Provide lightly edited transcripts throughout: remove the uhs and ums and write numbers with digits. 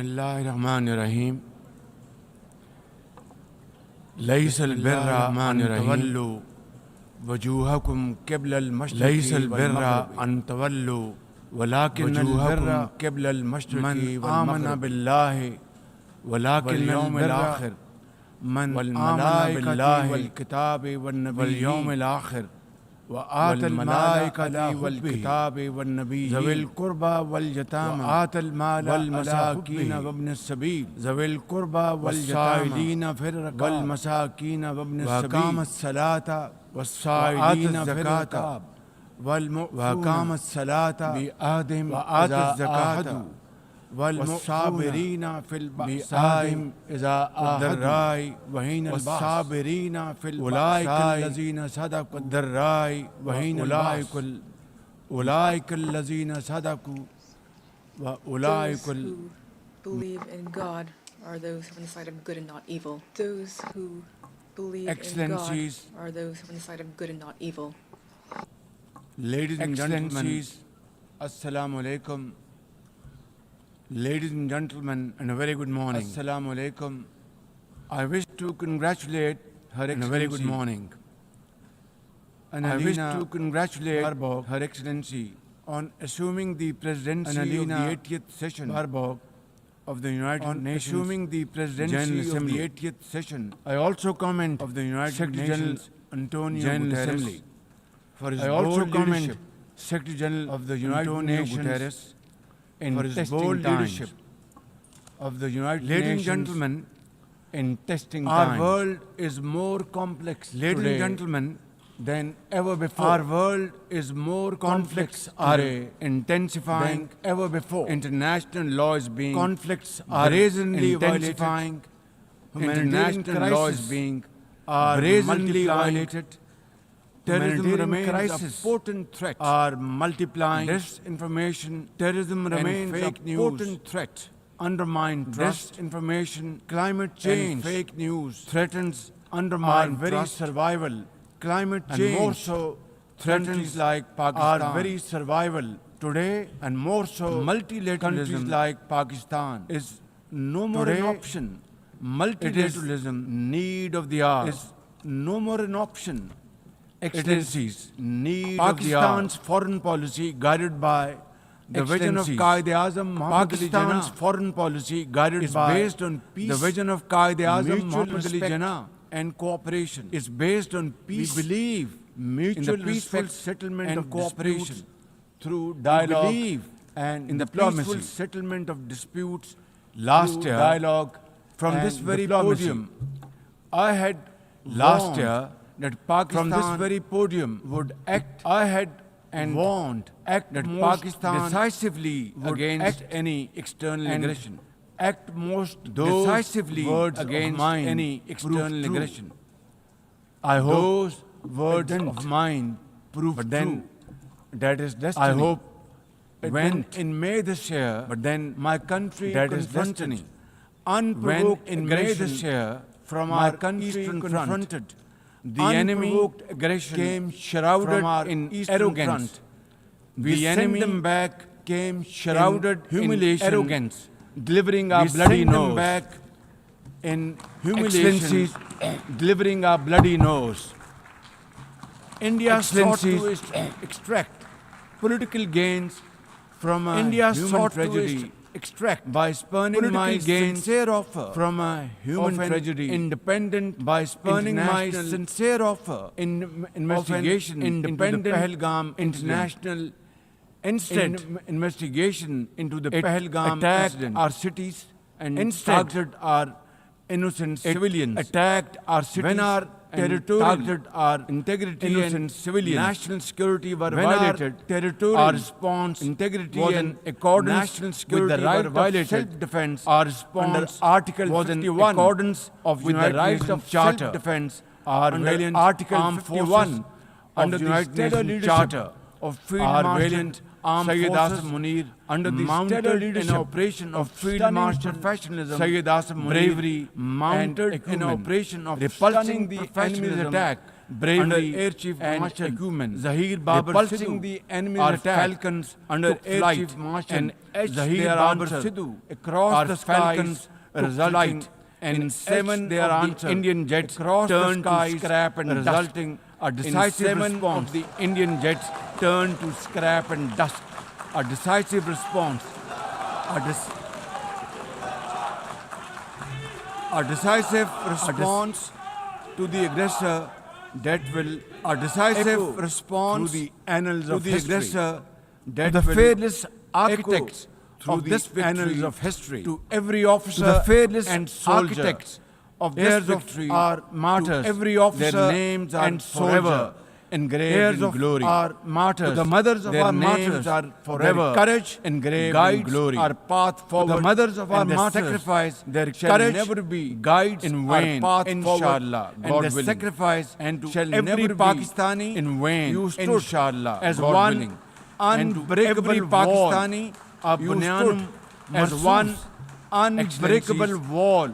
Bismillahirrahmanirrahim. ليس البر أن تولوا وجوهكم قبل المشرق ليس البر أن تولوا ولكن البر قبل المشرق من آمن بالله ولكن واليوم الآخر من آمن بالله والكتاب والنبي واليوم الآخر وآتى والملائكة والكتاب والنبي ذوي القربى واليتامى وآتى المال والمساكين وابن السبيل ذوي القربى والسائلين في الركاب والمساكين وابن وأقام السبيل الصلاة والسائلين في الزكاة الركاب وأقام الصلاة بآدم وآتى الزكاة والصابرين في البأساء إذا والضراء وحين البأس والصابرين في أولئك البأساء الذين صدقوا والضراء وحين البأس أولئك الذين صدقوا وأولئك Those who believe in God are those who are on the side of good and not evil. Those who believe in God Excellencies, are those who are on the side of good and not evil. ladies and gentlemen, Excellencies, Assalamu alaikum. ladies and gentlemen, and a very good morning. Assalamu alaikum. I wish to congratulate Her and a very good Excellency, morning. And I wish Annalena to congratulate Baerbock, Her Excellency, on assuming the presidency of Annalena the 80th session Baerbock, of the United on Nations. assuming the presidency General of the Assembly. 80th session I also comment of the United Secretary General Nations Antonio General Guterres Assembly for his I also bold commend leadership Secretary General of the United Antonio Nations Guterres in for his testing bold times. leadership of the United Ladies and Nations. gentlemen, In testing our times, world is more complex ladies today and gentlemen, than ever before. our world is more conflicts complex are today intensifying than ever before. International law is being Conflicts are brazenly intensifying. Humanitarian International law is crises being are brazenly multiplying. violated. Terrorism Humanitarian remains crisis a potent threat. are multiplying. Disinformation Terrorism and remains fake a news potent threat. undermine trust. Disinformation, Climate and change fake news threatens our undermine very trust. survival. Climate And change more so, threatens countries like Pakistan. our very survival. Today, and more so, multilateralism countries like Pakistan is no more Today, an option. multilateralism Need of the hour is no more an option. Excellencies, Need of the hour. Pakistan's foreign policy guided by the vision of Excellencies, Qaid-e-Azam Muhammad Ali Pakistan's Jinnah foreign policy guided is by based on peace, the vision of Qaid-e-Azam mutual Muhammad Ali respect Jinnah and cooperation. is based on peace. We believe mutual in the peaceful respect settlement and of cooperation disputes through We dialogue believe and in the diplomacy. peaceful settlement of disputes Last through year, dialogue from and this very diplomacy. podium, I had last warned year, that Pakistan from this very podium, would act I had and warned act that most Pakistan decisively would against act any external and aggression. act most Those decisively words against of mine any proved external true. aggression. I hope Those words didn't. of mine proved But then, true. That is destiny. I hope it when didn't. in May this year, But then my country that is confronted destiny. unprovoked When in May aggression this year, from my our country eastern front, confronted the enemy unprovoked aggression came shrouded from our in eastern arrogance. front. We The sent enemy them back came shrouded in in humiliation, arrogance, delivering our we bloody sent them nose. back in humiliation, Excellencies, delivering our bloody nose. India sought to Excellencies, extract political gains from a India human sought tragedy to extract by spurning political my gains sincere offer from a human of an tragedy independent by spurning my international sincere offer investigation independent into the Pahalgam international instead investigation into the it Pahalgam attacked incident our cities and instead targeted our innocent it civilians. attacked our cities When our and territorial targeted our integrity innocent and civilians. national security were When our violated, territorial our response integrity was and in accordance national with security the right were of violated. self-defense. Our Under response Article was in 51 accordance of with the United right Nations of Charter. self-defense. Our Under valiant Article armed 51 forces under of the United stellar Nations leadership Charter of Field our Marshal valiant armed Sayyid forces Asim Munir under the mounted stellar in leadership operation of Field stunning Marshal professionalism, Sayyid Asim Munir bravery, mounted and in acumen, operation of repulsing stunning the professionalism enemy's attack bravery Air Chief and Marshal acumen, Zahir Babar repulsing Sidhu, the enemy's our attack falcons under took Air flight, Chief Marshal and Zahir their Babar answer Sidhu across our the falcons skies, took resulting flight, and in 7 their of answer the Indian jets across the turned to skies, scrap and resulting dust. A decisive in 7 response of the Indian jets turned to scrap and dust. A decisive response. A decisive response to the aggressor that will echo response through the annals to of the history. aggressor that The will fearless architects through of the this annals victory of history. to every officer the fearless and soldier architects of heirs this of victory our martyrs, to every officer their names are and forever soldier engraved heirs in of glory. our martyrs, To the mothers of their our names martyrs, are their forever courage engraved guides in glory. our path forward. The mothers of our and their martyrs, sacrifice, their shall courage never be guides in our vain, path inshallah, forward, God and the willing. sacrifice And to shall every never be Pakistani, in vain. you stood, Inshallah, as God one willing. And to unbreakable every wall, Pakistani, you Bunyanum stood as Marsoos, one unbreakable Excellencies, wall.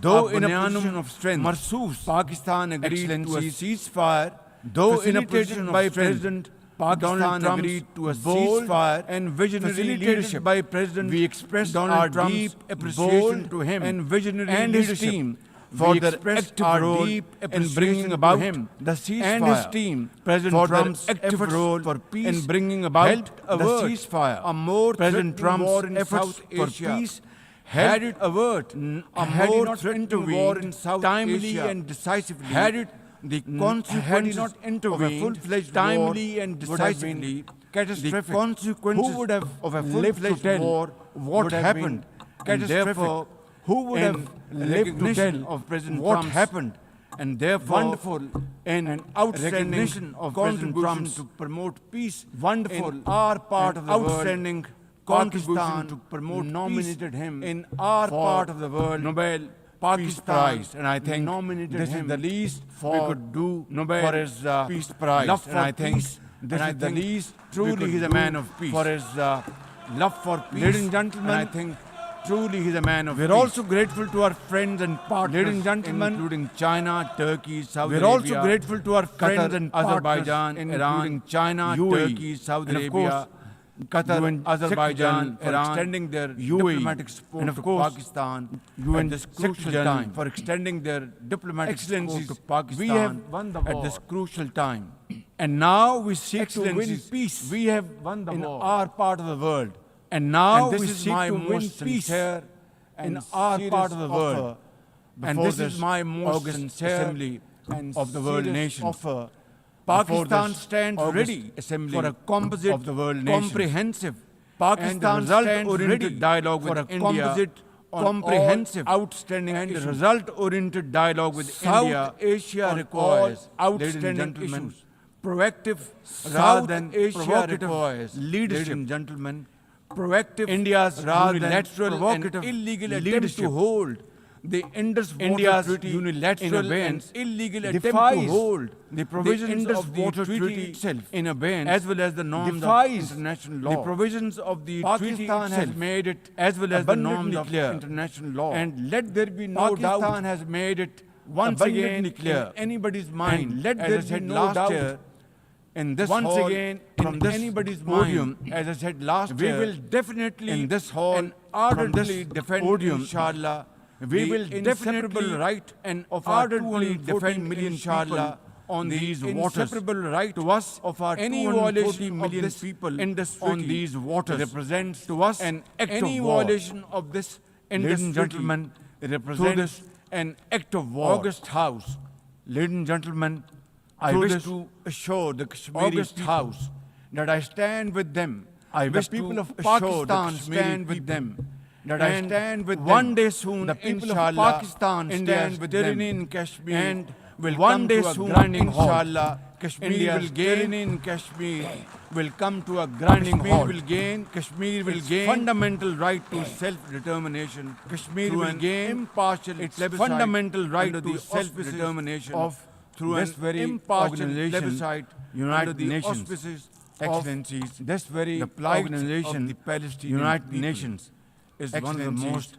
Though in a Bunyanum position of strength, Marsoos, Pakistan agreed to a Excellencies, ceasefire. Though in a facilitated position by of strength, President Pakistan Donald Trump's agreed to a bold ceasefire and visionary facilitated leadership. by President We expressed Donald our Trump's deep appreciation bold to him and visionary and his leadership team for We their expressed active our role deep in appreciation bringing to about him the ceasefire and his team President for their Trump's active efforts role for peace in bringing about helped the avert ceasefire. a more President threatening war Trump's in efforts South for Asia peace had helped it avert a had he more not threatening war in intervened South timely Asia and decisively, had it the had he consequences not of a intervened full-fledged timely war and would have decisively, been catastrophic. the consequences Who would have of a lived to full-fledged tell war what would have happened? been And therefore, who would have lived to tell of President what Trump's happened? And therefore, wonderful and and outstanding recognition of President contribution Trump's to promote peace wonderful in our part and of the world, outstanding contribution Pakistan to promote nominated peace him in our for part of the world, Nobel Peace Pakistan Prize, and I think nominated this is him the least for we could do Nobel for his Peace Prize. love And for I think peace. this and I is the think least we truly could he's a do man of peace for his love for peace. Ladies and gentlemen, and I think truly he's a man of we're peace. also grateful to our friends and partners, Ladies and gentlemen, including China, Turkey, Saudi we're Arabia. also grateful to our friends Qatar, and partners, Azerbaijan, including Iran, China, UAE, Turkey, Saudi and of Arabia, course, Qatar, UN Azerbaijan, Secretary for Iran, extending their UAE, diplomatic support and of to course, Pakistan UN at this crucial Secretary time. For extending their diplomatic support Excellencies, to Pakistan we have won the at this war. crucial time. And now we seek to win Excellencies, peace. we have won the in war. our part of the world. And now And this we is seek my to win most peace sincere in and our serious part of the world. offer And before this this is my most August sincere assembly and of the world serious nations. offer. Before Pakistan this stands August ready assembly for a composite, of the world nations. comprehensive, Pakistan and stands result-oriented ready dialogue for with a India composite, on comprehensive, all outstanding and issues. result-oriented dialogue with South India Asia on requires all ladies and outstanding gentlemen, issues. proactive South rather than Asia provocative requires leadership. ladies and gentlemen, Proactive India's rather than unilateral provocative and illegal attempt leadership. to hold the Indus Water India's Treaty unilateral in abeyance, and illegal attempt defies to hold the provisions Indus of the Water treaty itself in abeyance, as well as the norms defies of international law. the provisions of the treaty Pakistan has itself, made it as well as the norms abundantly of clear. international law. And let there be no Pakistan doubt has made it once abundantly again clear in anybody's mind. and let as there I said be no last doubt year, in this once hall, again from in this anybody's podium, mind, as I said last we year, will definitely in this hall, and from ardently this defend, podium, inshallah, we the will inseparable definitely right and of our ardently 240 defend, million inshallah, people on the these waters. inseparable right To us, of our any 240 violation million of this people Indus on treaty these waters represents to us an act any of war. violation of this Indus Ladies and treaty gentlemen, represents an act of war. August House, Ladies and gentlemen, I through wish this to assure the Kashmiri August people House that I stand with them. I The wish people to of assure the Pakistan Kashmiri stand with people them. That I and stand with one them. day soon, the people inshallah, of Pakistan India's stand with them. tyranny in Kashmir and will one come day to a soon, grinding halt. inshallah, Kashmir India's will gain tyranny in Kashmir will come to a grinding Kashmir halt. will gain Kashmir will its gain fundamental right to self-determination. Kashmir through will an gain impartial its plebiscite fundamental right under to the self-determination auspices through this an very impartial organization, plebiscite United under the Nations. auspices Excellencies, of this very the plight organization, of the Palestinian United people Nations, is one of the Excellencies, most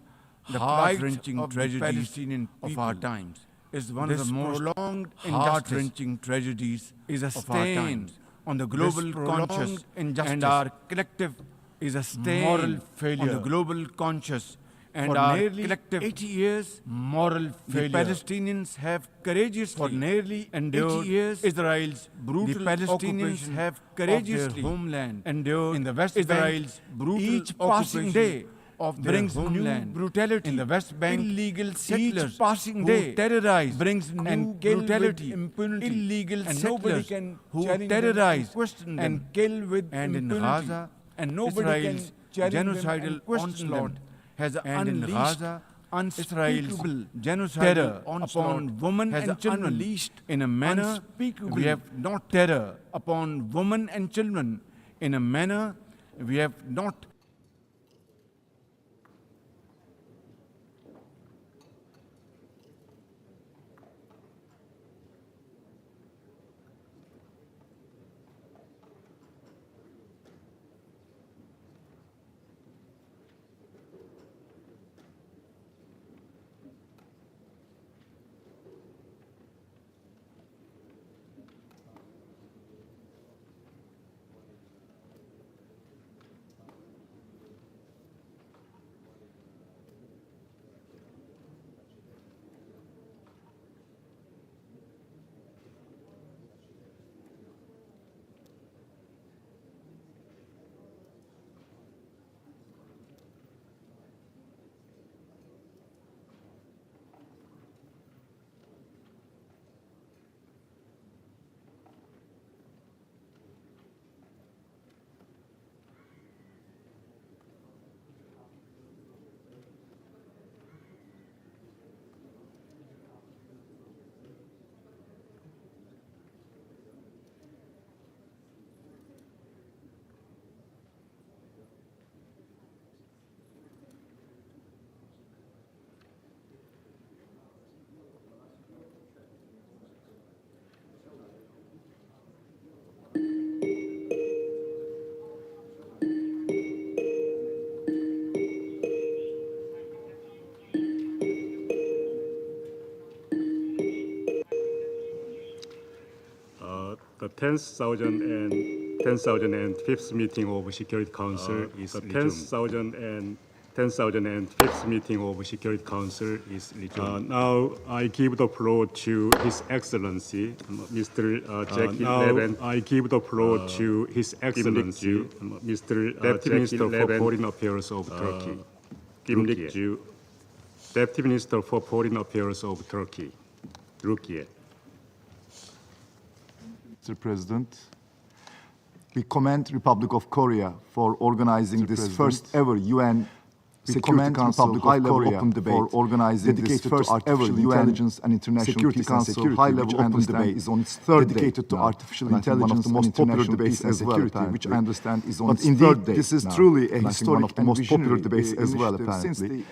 the plight heart-wrenching of the tragedies Palestinian of our people times. is one of This the most prolonged heart-wrenching tragedies is a of our stain times. on the global This prolonged conscious injustice and our collective is a stain moral on failure the global conscious and for our nearly collective 80 years. moral The failure. Palestinians have courageously For nearly 80 endured years, Israel's brutal the Palestinians occupation have of courageously their homeland endured in the West Israel's Bank. brutal Each passing occupation day of their brings new homeland. brutality In the West Bank, illegal settlers each passing who day terrorize brings new and kill brutality. with impunity. Illegal And nobody settlers can who challenge them terrorize and question them. and kill with And in impunity. Gaza, and nobody Israel's can challenge them genocidal and question them. onslaught has And in unleashed Gaza, Israel's unspeakable genocidal terror onslaught upon women has and children unleashed in a manner unspeakable we have not terror upon women and children in a manner we have not The 10,005th meeting of Security Council is resumed. 10,005th meeting of Security Council is resumed. Now I give the floor to His Excellency, Mr. Jackie Levin. I give the floor to His Excellency, Mr. Deputy Minister for Foreign Affairs of Turkey. Deputy Minister for Foreign Affairs of Turkey. Rukiye. Mr. President, we commend Republic of Korea for organizing this first ever UN Security Council high-level open debate for organizing this first ever intelligence and international Security Council high-level open debate is on its third day dedicated to artificial intelligence, one of the most popular debates as well, which I understand is on its third day. This is truly a historic and most popular debates as well, apparently.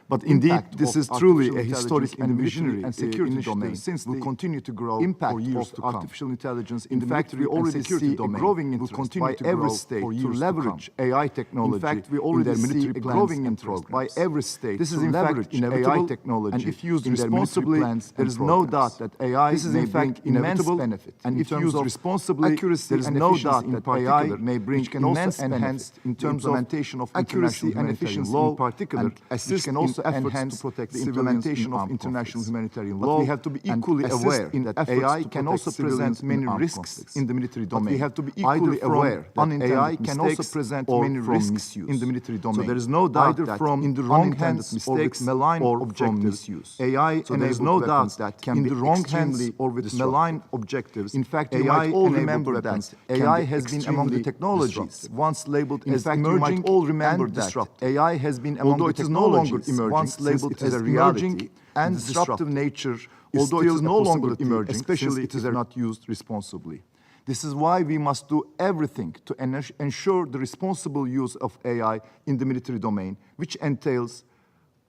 But indeed, this is truly a historic and visionary and security domain since will continue to grow for years to come. Artificial intelligence, in fact, we already see a growing interest by every state to leverage AI technology. In fact, we already see a growing interest by every state to leverage AI technology. And if used responsibly, there is no doubt that AI may bring immense benefit. And if used responsibly, there is no doubt that AI may bring immense benefit in terms of implementation of accuracy and efficiency in particular, and assist in efforts to protect the implementation of international humanitarian law. But we have to be equally aware that AI can also present many risks in the military domain. But we have to be equally aware that AI can also present many risks in the military domain. So there is no doubt that in the wrong hands mistakes, malign or objectives, AI, and there is no doubt that in the wrong hands or with malign objectives. In fact, you might all remember that AI has been among the technologies once labeled as emerging and disruptive. AI has been among the technologies once labeled as emerging and disruptive nature, although it is no longer emerging, especially it is not used responsibly. This is why we must do everything to ensure the responsible use of AI in the military domain, which entails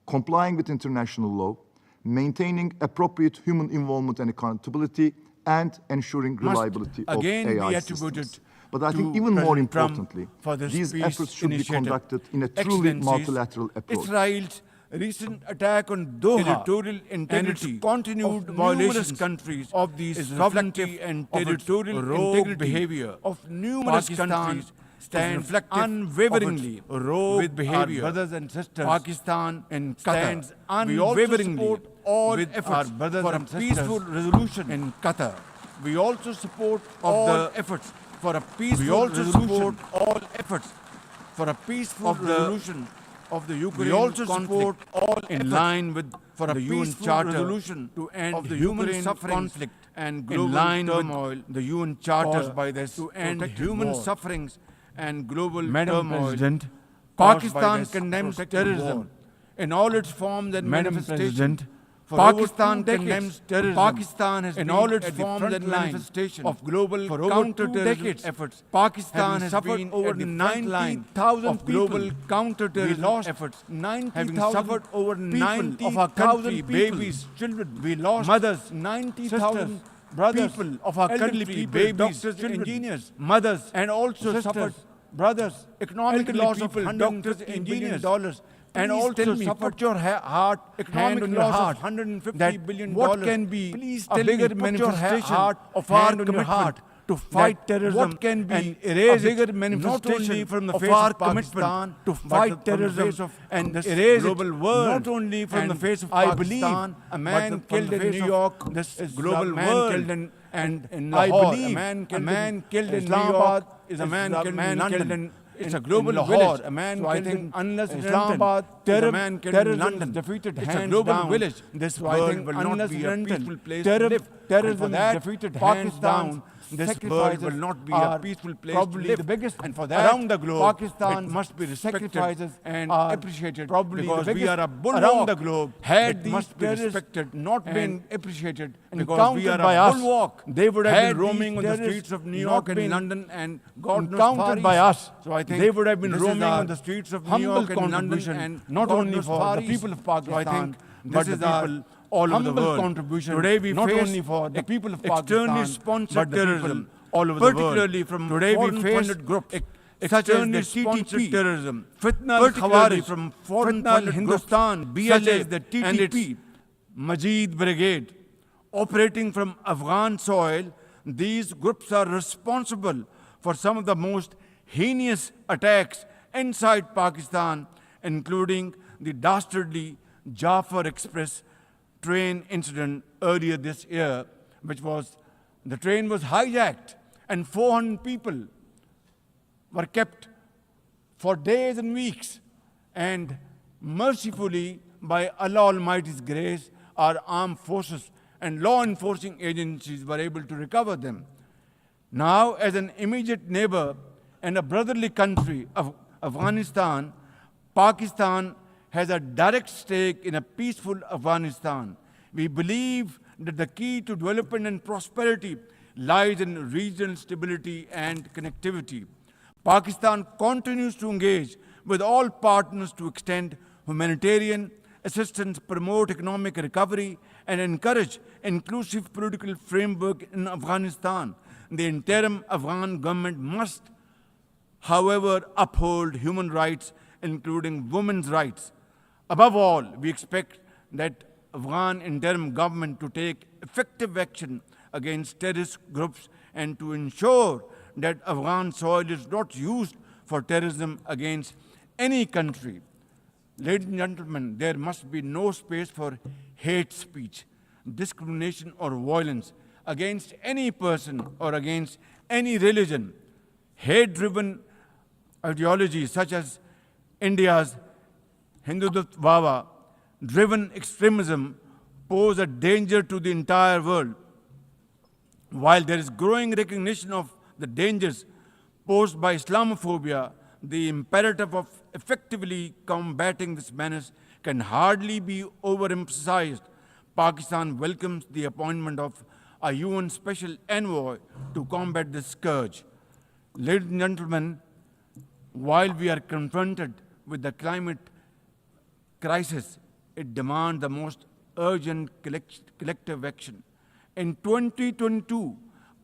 complying with international law, maintaining appropriate human involvement and accountability, and ensuring reliability of AI systems. But I think even more importantly, these efforts should be conducted in a truly multilateral approach. Israel's recent attack on Doha, territorial integrity, and its continued violations countries of the sovereignty and territorial integrity behavior of numerous countries stands unwaveringly with behavior. Brothers and sisters, Pakistan and stands unwaveringly with all efforts for a peaceful resolution in Qatar. We also support all efforts for a peaceful resolution. All efforts for a peaceful resolution of the Ukraine conflict, all in line with for the UN Charter resolution to end the human conflict and global turmoil. The UN Charter by this to end human sufferings and global turmoil. President, Pakistan condemns terrorism in all its forms and manifestations. Pakistan condemns terrorism. Pakistan has in all its forms and manifestations of global counter-terrorism efforts. Pakistan has suffered over 90,000 global counter-terrorism efforts. 90,000 suffered over 90 of our country, babies, children. We lost mothers, 90,000 brothers people of our country, people, babies, doctors, engineers, mothers, and also suffered brothers, economic loss of $150 billion. And also suffered your heart, economic loss of $150 billion. What can be a bigger manifestation of our commitment to fight terrorism? What can be a bigger manifestation from the face of Pakistan to fight terrorism and erase global world? Not only from the face of Pakistan, a man killed in New York, this global world, and in Lahore, a man killed in Islamabad is a man killed in London. It's a global village. A man killed in unless Islamabad, a man killed in London. Defeated it's a global village. This world will not be a peaceful place to live. Terrorism is defeated hands down. This world will not be a peaceful place to live. The biggest, and for that, around the globe, Pakistan must be respected and appreciated. Probably because we are a bulwark around the globe. Had these must be respected, not been appreciated, because we are a bulwark. They would have been roaming on the streets of New York and London, and God knows encountered by us. So I think they would have been roaming on the streets of New York and London, and not only for the people of Pakistan, but the people all over the world. Contribution. Today we not face only for the people of Pakistan, externally sponsored terrorism all over the world. Particularly from today we face groups such as the TTP terrorism, particularly from foreign Hindustan, BLA, the TTP, and its Majid Brigade, operating from Afghan soil. These groups are responsible for some of the most heinous attacks inside Pakistan, including the dastardly Jafar Express train incident earlier this year, which was, the train was hijacked and 400 people were kept for days and weeks. And mercifully, by Allah Almighty's grace, our armed forces and law enforcing agencies were able to recover them. Now, as an immediate neighbor and a brotherly country of Afghanistan, Pakistan has a direct stake in a peaceful Afghanistan. We believe that the key to development and prosperity lies in regional stability and connectivity. Pakistan continues to engage with all partners to extend humanitarian assistance, promote economic recovery, and encourage inclusive political framework in Afghanistan. The interim Afghan government must, however, uphold human rights, including women's rights. Above all, we expect that Afghan interim government to take effective action against terrorist groups and to ensure that Afghan soil is not used for terrorism against any country. Ladies and gentlemen, there must be no space for hate speech, discrimination, or violence against any person or against any religion. Hate-driven ideologies such as India's Hindutva-driven extremism pose a danger to the entire world. While there is growing recognition of the dangers posed by Islamophobia, the imperative of effectively combating this menace can hardly be overemphasized. Pakistan welcomes the appointment of a UN Special Envoy to combat this scourge. Ladies and gentlemen, while we are confronted with the climate crisis, it demands the most urgent collective action. In 2022,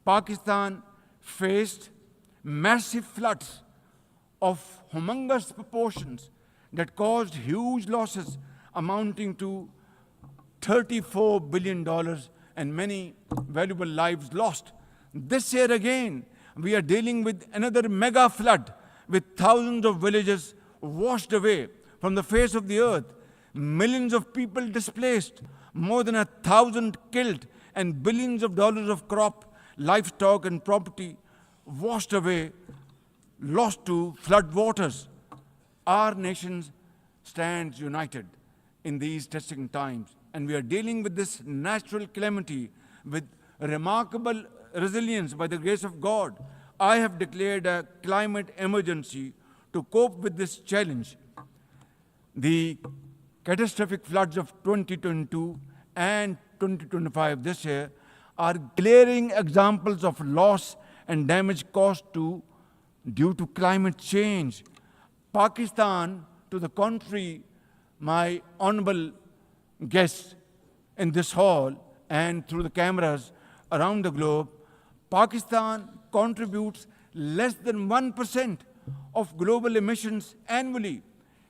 Pakistan faced massive floods of humongous proportions that caused huge losses amounting to $34 billion and many valuable lives lost. This year again, we are dealing with another mega flood with thousands of villages washed away from the face of the earth, millions of people displaced, more than 1,000 killed, and billions of dollars of crop, livestock, and property washed away, lost to flood waters. Our nation stands united in these testing times, and we are dealing with this natural calamity with remarkable resilience by the grace of God. I have declared a climate emergency to cope with this challenge. The catastrophic floods of 2022 and 2025 this year are glaring examples of loss and damage caused due to climate change. Pakistan, to the contrary, my honorable guests in this hall and through the cameras around the globe, Pakistan contributes less than 1% of global emissions annually,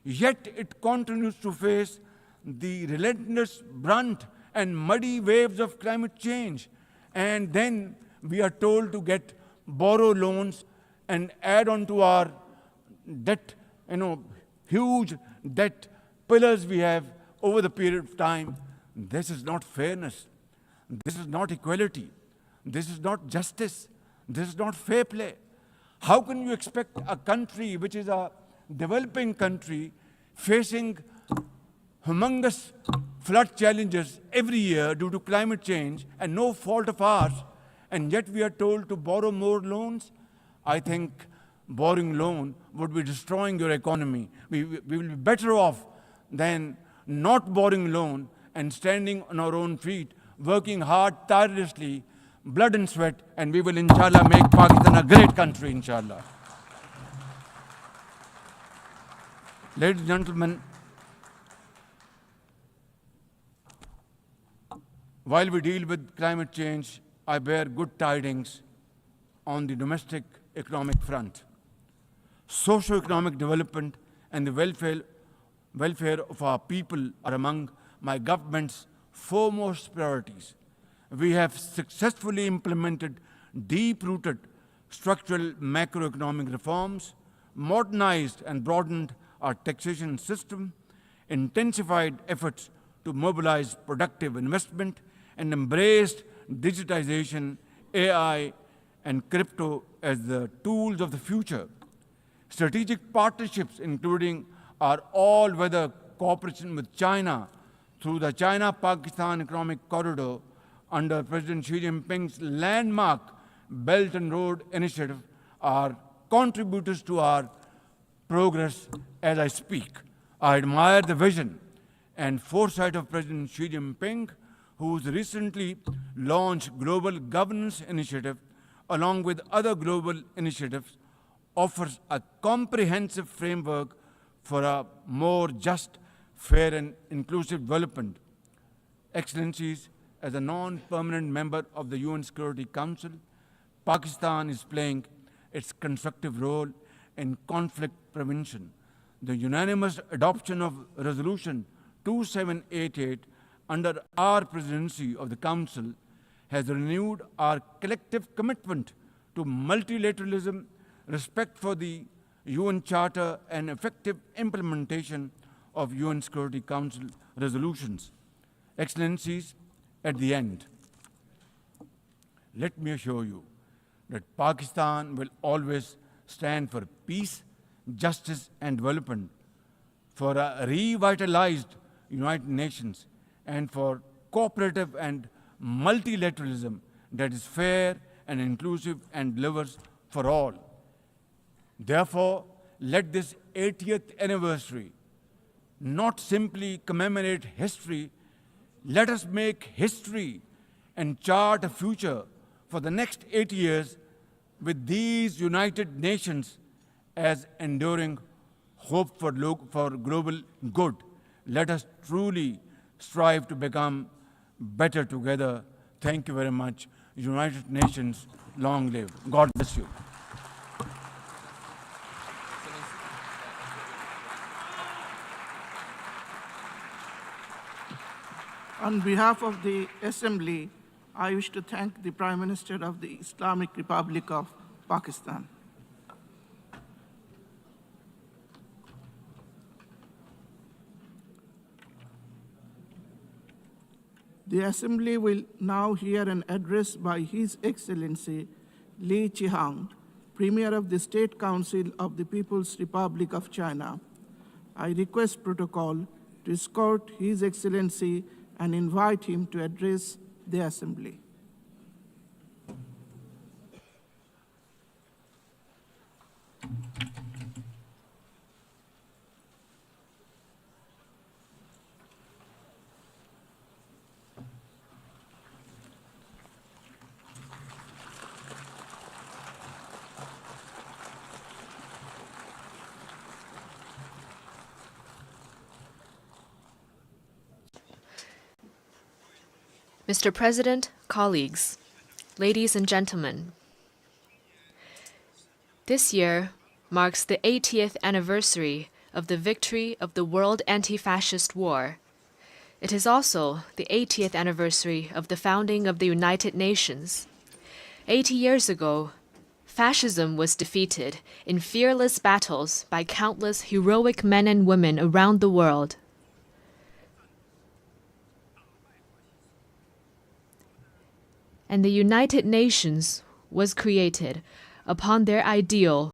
yet it continues to face the relentless brunt and muddy waves of climate change. And then we are told to borrow loans and add on to our debt, huge debt pillars we have over the period of time. This is not fairness. This is not equality. This is not justice. This is not fair play. How can you expect a country which is a developing country facing humongous flood challenges every year due to climate change and no fault of ours, and yet we are told to borrow more loans? I think borrowing loan would be destroying your economy. We will be better off than not borrowing loan and standing on our own feet, working hard, tirelessly, blood and sweat, and we will, inshallah, make Pakistan a great country, inshallah. Ladies and gentlemen, while we deal with climate change, I bear good tidings on the domestic economic front. Socio-economic development and the welfare of our people are among my government's foremost priorities. We have successfully implemented deep-rooted structural macroeconomic reforms, modernized and broadened our taxation system, intensified efforts to mobilize productive investment, and embraced digitization, AI, and crypto as the tools of the future. Strategic partnerships, including our all-weather cooperation with China through the China-Pakistan Economic Corridor under President Xi Jinping's landmark Belt and Road Initiative, are contributors to our progress as I speak. I admire the vision and foresight of President Xi Jinping, whose recently launched Global Governance Initiative, along with other global initiatives, offers a comprehensive framework for a more just, fair, and inclusive development. Excellencies, as a non-permanent member of the UN Security Council, Pakistan is playing its constructive role in conflict prevention. The unanimous adoption of Resolution 2788 under our presidency of the Council has renewed our collective commitment to multilateralism, respect for the UN Charter, and effective implementation of UN Security Council resolutions. Excellencies, at the end, let me assure you that Pakistan will always stand for peace, justice, and development, for a revitalized United Nations, and for cooperative and multilateralism that is fair and inclusive and delivers for all. Therefore, let this 80th anniversary not simply commemorate history. Let us make history and chart a future for the next 80 years with these United Nations as enduring hope for global good. Let us truly strive to become better together. Thank you very much. United Nations, long live. God bless you. On behalf of the Assembly, I wish to thank the Prime Minister of the Islamic Republic of Pakistan. The Assembly will now hear an address by His Excellency Li Qiang, Premier of the State Council of the People's Republic of China. I request protocol to escort His Excellency and invite him to address the Assembly. Mr. President, colleagues, ladies and gentlemen, this year marks the 80th anniversary of the victory of the World Anti-Fascist War. It is also the 80th anniversary of the founding of the United Nations. 80 years ago, fascism was defeated in fearless battles by countless heroic men and women around the world. And the United Nations was created upon their ideal